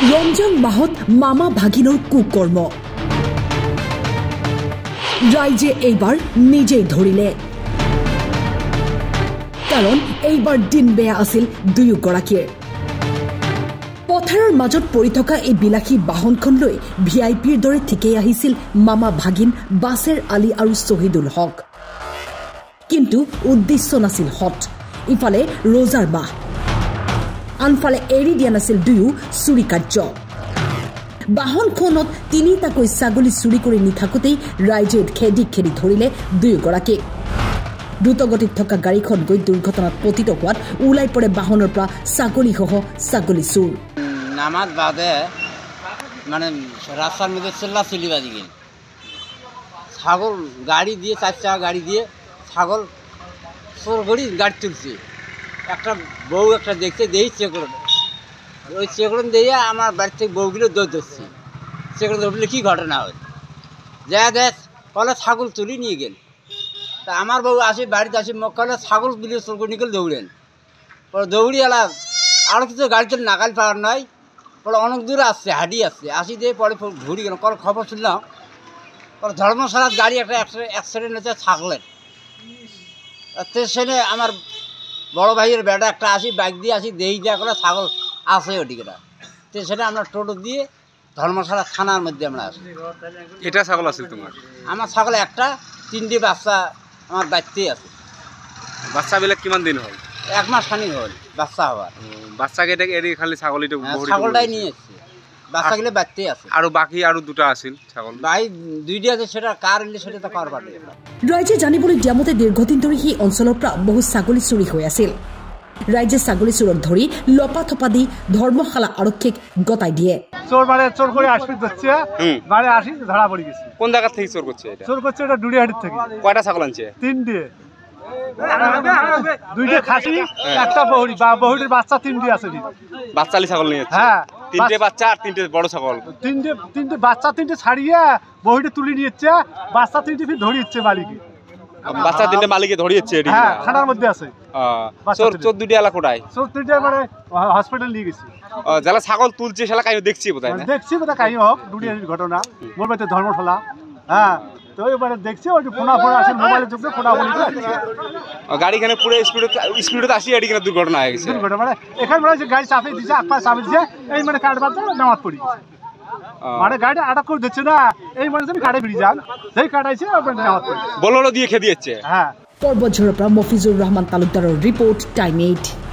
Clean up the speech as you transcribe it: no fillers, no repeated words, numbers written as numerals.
ৰমজান মাহত মামা ভাগিনৰ কুকৰ্ম ৰাইজে এইবাৰ নিজেই ধৰিলে কাৰণ এইবাৰ দিন বেয়া আছিল দুয়োগৰাকীৰ পথাৰৰ মাজত পৰি থকা এই বিলাসী বাহনখন লৈ ভিআইপিৰ দৰে ঠিকেই আহিছিল মামা ভাগিন বাছেৰ আলী আৰু শহীদুল হক কিন্তু উদ্দেশ্য নাছিল হট ইফালে ৰোজাৰ মাহ আনফালে এৰি দিয়া নাছিল দুয়ো চুৰি কাৰ্য বাহনখনত তিনিটাকৈ ছাগলী চুৰি কৰি নি থাকোঁতেই ৰাইজে খেদি খেদি ধৰিলে দুয়োগৰাকী দ্ৰুতগতিত থকা গাড়ীখন গৈ দুৰ্ঘটনাত পতিত হোৱাত ওলাই পৰে বাহনৰ পৰা ছাগলীসহ ছাগলী চুৰ নামাজ বাদে মানে রাস্তার মধ্যে চিল্লাচিল্লি বাজি গেল ছাগল গাড়ি দিয়ে 4 চাকা গাড়ি দিয়ে ছাগল চোর করে গাড়ি তুলছে একটা বউ একটা দেখছে দেই চেকড়ন ওই চেকড়ন দিয়ে আমার বাড়ি থেকে বউগুলো দৌড় ধরছে চেকড়ন ধরলে কী ঘটনা হয় যা দেখ কলে ছাগল তুলি নিয়ে গেল তা আমার বউ আসে বাড়িতে আসে কলে ছাগলগুলো চোর করে নিয়ে গেল দৌড়েন পরে দৌড়ি এলা আরও কিছু গাড়িতে নাগাল পাওয়ার নয় পরে অনেক দূরে আসছে হাঁটি আসছে আসি দিয়ে পরে ঘুরি গেলাম পরে খবর শুনলাম পরে ধর্মশালার গাড়ি একটা অ্যাক্সিডেন্ট হচ্ছে ছাগলের স্টেশনে আমার বড় ভাইয়ের বেটা একটা আসি বাইক দিয়ে আসি দেই যা করে ছাগল আছে ওদিকেটা স্টেশনে আমরা টোটো দিয়ে ধর্মশালা থানার মধ্যে আমরা আসি এটা ছাগল আছে তোমার আমার ছাগল একটা 3টে বাচ্চা আমার বাড়িতেই আছে বাচ্চাবিলাক কিমান দিন হল 1 মাস খানি হল বাচ্চা হওয়ার বাচ্চাকে এটা এরি খালি ছাগলিটা ছাগলটাই নিয়ে এসছে বাচ্চাগুলো বাড়তেই আছে আর বাকি আর দুটা আছিল ছাগল ভাই 2টি আছে সেটা কার এলে সেটা তো কার বাটে ৰাইজে জানিবলৈ দিয়া মতে দীৰ্ঘদিন ধৰি সেই অঞ্চলৰ পৰা বহু ছাগলী চুৰি হৈ আছিল ৰাইজে ছাগলী চোৰক ধৰি লপা থপা দি ধৰ্মশালা আৰক্ষীক গতাই দিয়ে চোর মানে চোর করে আসবে যাচ্ছে মানে আসি ধরা পড়ে গেছে কোন জায়গা থেকে চোর করছে এটা চোর করছে এটা ডুড়িয়াহাটির থেকে কয়টা ছাগল আনছে 3টে 2টে খাসি একটা বহরি বা বহরির বাচ্চা 3টে আছে বাচ্চালি ছাগল নিয়ে যাচ্ছে হ্যাঁ 3টে বাচ্চা আর 3টে বড় ছাগল 3টে বাচ্চা 3টে ছাড়িয়ে বহরিটা তুলে নিয়েছে বাচ্চা 3টে ফির ধরিয়েছে মালিকে বাচ্চা 3টে মালিকে ধরিয়েছে এটি হ্যাঁ থানার মধ্যে আছে চোর 2টি এলা কোটায় চোর 3টে মানে হসপিটাল নিয়ে গেছে যারা ছাগল তুলছে সেটা কাইও দেখছি বোধহয় না দেখছি বোধহয় কাই হোক ডুড়িয়াহাটির ঘটনা মোর বাড়িতে ধর্মশালা হ্যাঁ তো এবারে দেখছি ওই ফোনা আছে মোবাইলে চোখে ফোনা বলি গাড়িখানে পুরো স্পিডে আসি এটি কিনা দুর্ঘটনা হয়ে গেছে দুর্ঘটনা মানে এখানে মনে হচ্ছে গাড়ি চাপিয়ে দিচ্ছে এক পাশ চাপিয়ে দিচ্ছে এই মানে কাঠ বাদ নামাজ পড়ি মানে গাড়িটা আটক করে দিচ্ছে না এই মানে আমি গাড়ি বেরিয়ে যান যেই কাটাইছে নামাজ পড়ি বললো দিয়ে খেয়ে দিয়েছে হ্যাঁ পর্বতঝোৰৰ পৰা মফিজুৰ ৰহমান তালুকদাৰৰ ৰিপৰ্ট টাইম 8